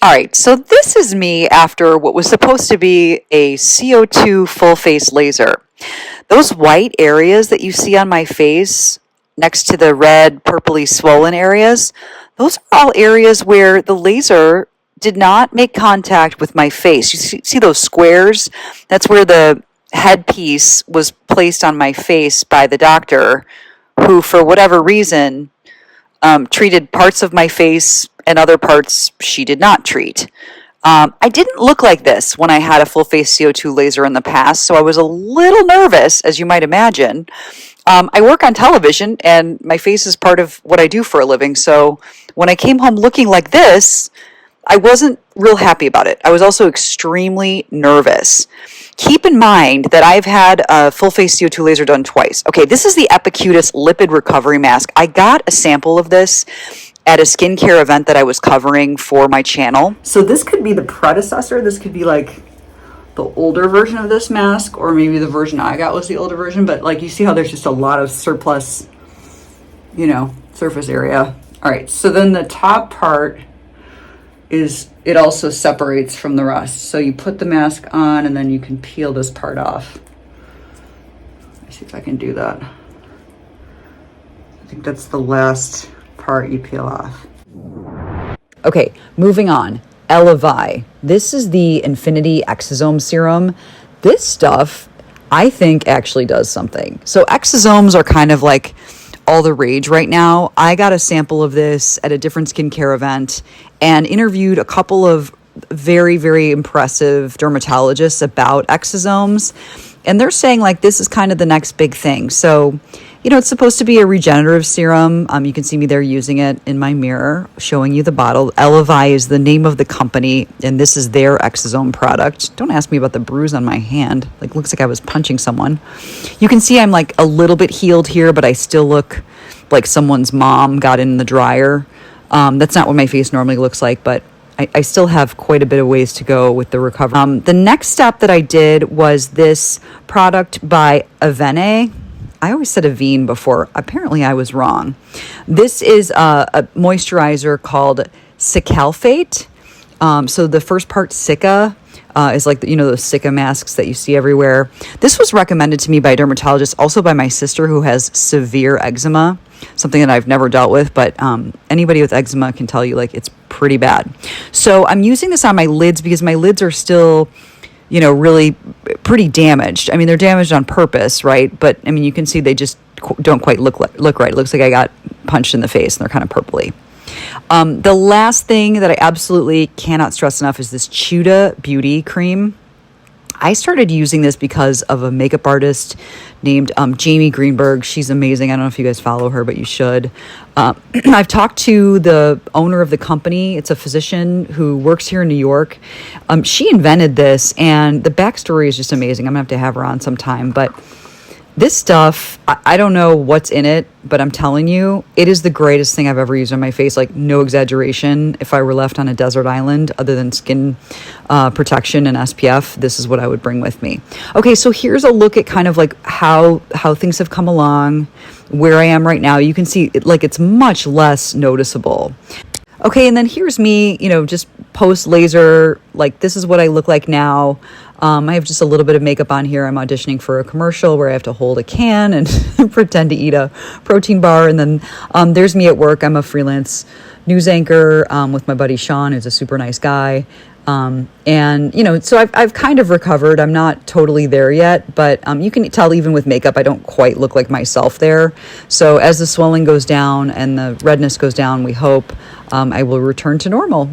All right, so this is me after what was supposed to be a CO2 full face laser. Those white areas that you see on my face next to the red, purpley swollen areas, those are all areas where the laser did not make contact with my face. You see those squares? That's where the headpiece was placed on my face by the doctor, who, for whatever reason, treated parts of my face and other parts she did not treat. I didn't look like this when I had a full face CO2 laser in the past, so I was a little nervous, as you might imagine. I work on television, and my face is part of what I do for a living, so when I came home looking like this, I wasn't real happy about it. I was also extremely nervous. Keep in mind that I've had a full face CO2 laser done twice. Okay, this is the Epicutis Lipid Recovery Mask. I got a sample of this at a skincare event that I was covering for my channel. So this could be the predecessor. This could be like the older version of this mask, or maybe the version I got was the older version, but like you see how there's just a lot of surplus, surface area. All right, so then the top part it also separates from the rest. So you put the mask on and then you can peel this part off. Let me see if I can do that. I think that's the last part you peel off. Okay, moving on. Elevai. This is the Infinity Exosome Serum. This stuff, I think, actually does something. So exosomes are kind of like all the rage right now. I got a sample of this at a different skincare event and interviewed a couple of very, very impressive dermatologists about exosomes. And they're saying like this is kind of the next big thing. So, it's supposed to be a regenerative serum. You can see me there using it in my mirror, showing you the bottle. Elevai is the name of the company, and this is their exosome product. Don't ask me about the bruise on my hand. Looks like I was punching someone. You can see I'm like a little bit healed here, but I still look like someone's mom got in the dryer. That's not what my face normally looks like, but I still have quite a bit of ways to go with the recovery. The next step that I did was this product by Avene. I always said Avene before. Apparently I was wrong. This is a moisturizer called Cicalfate. So the first part, Cica, is like, those Cica masks that you see everywhere. This was recommended to me by a dermatologist, also by my sister who has severe eczema, something that I've never dealt with, but anybody with eczema can tell you it's pretty bad. So I'm using this on my lids because my lids are still really pretty damaged. I mean, they're damaged on purpose, right? But I mean, you can see they just don't quite look right. It looks like I got punched in the face and they're kind of purpley. The last thing that I absolutely cannot stress enough is this Chuda beauty cream. I started using this because of a makeup artist named Jamie Greenberg. She's amazing. I don't know if you guys follow her, but you should. I've talked to the owner of the company. It's a physician who works here in New York. She invented this, and the backstory is just amazing. I'm going to have her on sometime, but this stuff, I don't know what's in it, but I'm telling you, it is the greatest thing I've ever used on my face. No exaggeration. If I were left on a desert island, other than skin protection and SPF, this is what I would bring with me. Okay, so here's a look at kind of how things have come along, where I am right now. You can see it's much less noticeable. Okay, and then here's me, just post laser. This is what I look like now. I have just a little bit of makeup on here. I'm auditioning for a commercial where I have to hold a can and pretend to eat a protein bar. And then there's me at work. I'm a freelance news anchor with my buddy Sean, who's a super nice guy. So I've kind of recovered. I'm not totally there yet, but you can tell even with makeup, I don't quite look like myself there. So as the swelling goes down and the redness goes down, we hope I will return to normal.